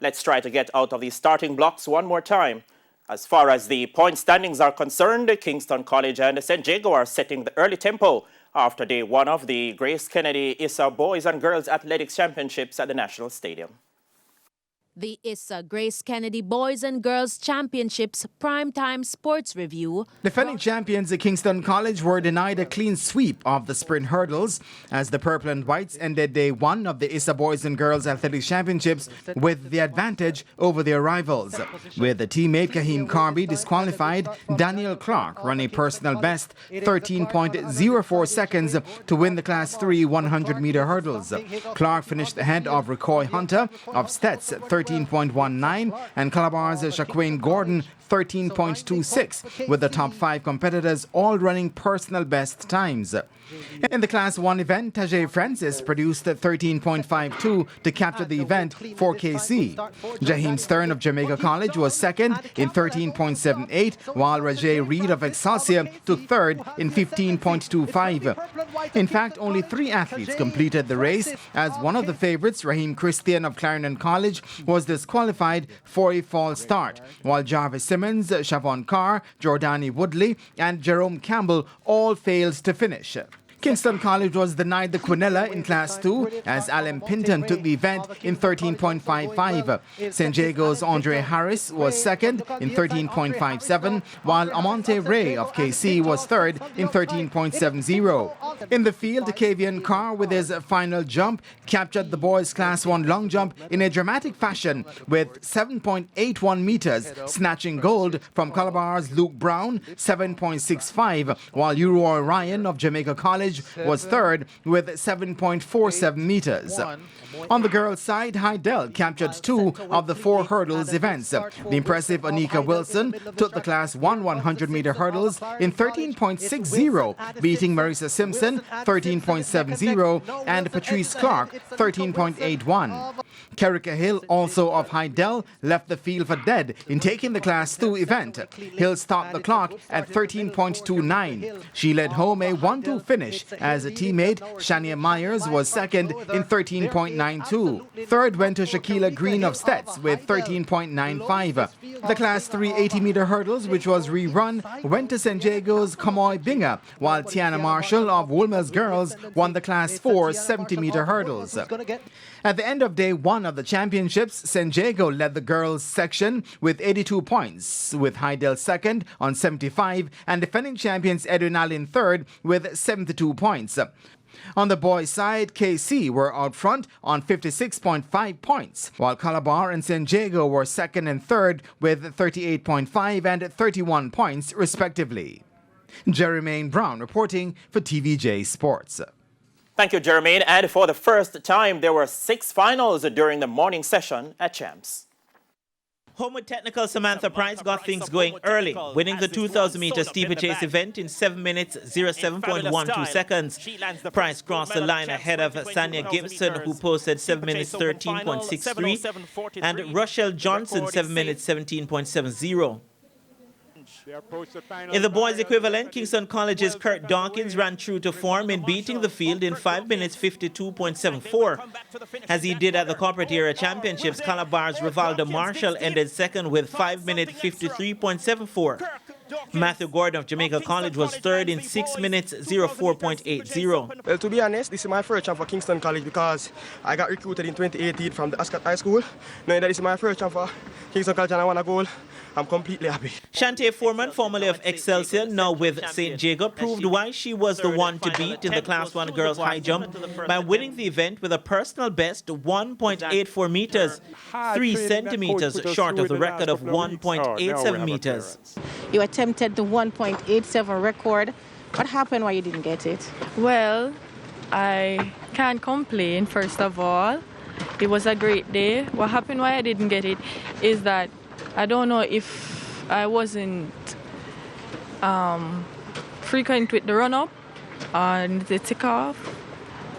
Let's try to get out of these starting blocks one more time. As far as the point standings are concerned, Kingston College and St. Jago are setting the early tempo after day one of the Grace Kennedy ISSA Boys and Girls Athletics Championships at the National Stadium. The ISSA Grace Kennedy Boys and Girls Championships Primetime Sports Review. Defending champions at Kingston College were denied a clean sweep of the sprint hurdles as the Purple and Whites ended day one of the ISSA Boys and Girls Athletics Championships with the advantage over their rivals. With the teammate Kahim Carby disqualified, Daniel Clark ran a personal best 13.04 seconds to win the Class 3 100-meter hurdles. Clark finished ahead of Recoy Hunter of Stets 13.19 and Calabar's Shaquane Gordon 13.26, with the top 5 competitors all running personal best times. In the Class 1 event, Tajay Francis produced 13.52 to capture the event for KC. Jaheim Stern of Jamaica College was second in 13.78, while Rajay Reed of Excelsior took third in 15.25. In fact, only 3 athletes completed the race, as one of the favorites, Raheem Christian of Clarendon College, was disqualified for a false start, while Jarvis Simmons, Siobhan Carr, Jordani Woodley, and Jerome Campbell all failed to finish. Kingston College was denied the Quinella in Class 2 as Alan Pinton took the event in 13.55. St. Jago's Andre Harris was second in 13.57, while Amonte Ray of KC was third in 13.70. In the field, Kavian Carr, with his final jump, captured the boys' Class 1 long jump in a dramatic fashion with 7.81 meters, snatching gold from Calabar's Luke Brown, 7.65, while Uroy Ryan of Jamaica College was third with 7.47 meters. On the girls' side, Hydel captured 2 of the 4 hurdles events. The impressive Anika Wilson took the Class 1 100-meter hurdles in 13.60, beating Marissa Simpson 13.70 and Patrice Clark 13.81. Kerrika Hill, also of Hydel, left the field for dead in taking the Class 2 event. Hill stopped the clock at 13.29. She led home a 1-2 finish as a teammate, Shania Myers, was second in 13.92. Third went to Shaquila Green of Stets with 13.95. The Class 3 80-meter hurdles, which was rerun, went to St. Jago's Kamoy Binga, while Tiana Marshall of Woolmer's Girls won the Class 4 70-meter hurdles. At the end of day one of the championships, St. Jago led the girls' section with 82 points, with Hydel second on 75 and defending champions Edwin Allen third with 72 points. On the boys' side, KC were out front on 56.5 points, while Calabar and St. Jago were second and third with 38.5 and 31 points, respectively. Jermaine Brown reporting for TVJ Sports. Thank you, Jermaine. And for the first time, there were 6 finals during the morning session at Champs. Homewood Technical Samantha Price got things going early, winning the 2,000-meter steeplechase event in 7 minutes 07.12 seconds. Price crossed the line ahead of Sanya Gibson, who posted 7 minutes 13.63, and Rochelle Johnson 7 minutes 17.70. In the boys' equivalent, Kingston College's Kurt Dawkins ran true to form in beating the field in 5 minutes 52.74. As he did at the Corporate Era Championships, Calabar's Rivaldo Marshall ended second with 5 minutes 53.74. Matthew Gordon of Jamaica College was third in 6 minutes 04.80. Well, to be honest, this is my first chance for Kingston College because I got recruited in 2018 from the Ascot High School. Knowing that this is my first chance for Kingston College and I won a goal, I'm completely happy. Shantae Foreman, formerly of Excelsior, now with St. Jago, proved why she was the one to beat in the Class 1 girls high jump by winning the event with a personal best 1.84 meters, 3 centimeters short of the record of 1.87 meters. You attempted the 1.87 record. What happened why you didn't get it? Well, I can't complain, first of all. It was a great day. What happened why I didn't get it is that I don't know if I wasn't frequent with the run-up and the takeoff.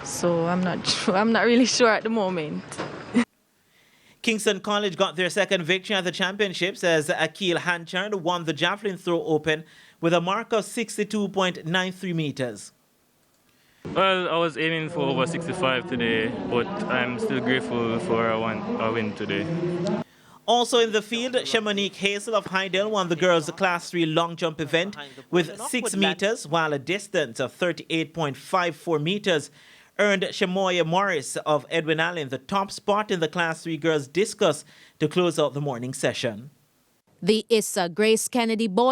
So I'm not really sure at the moment. Kingston College got their second victory at the championships as Akil Hanchard won the javelin throw open with a mark of 62.93 meters. Well, I was aiming for over 65 today, but I'm still grateful for a win today. Also in the field, Shamonique Hazel of Hydel won the girls' Class 3 long jump event with 6 meters, while a distance of 38.54 meters earned Shamoya Morris of Edwin Allen the top spot in the Class 3 girls' discus to close out the morning session. The ISSA Grace Kennedy Boys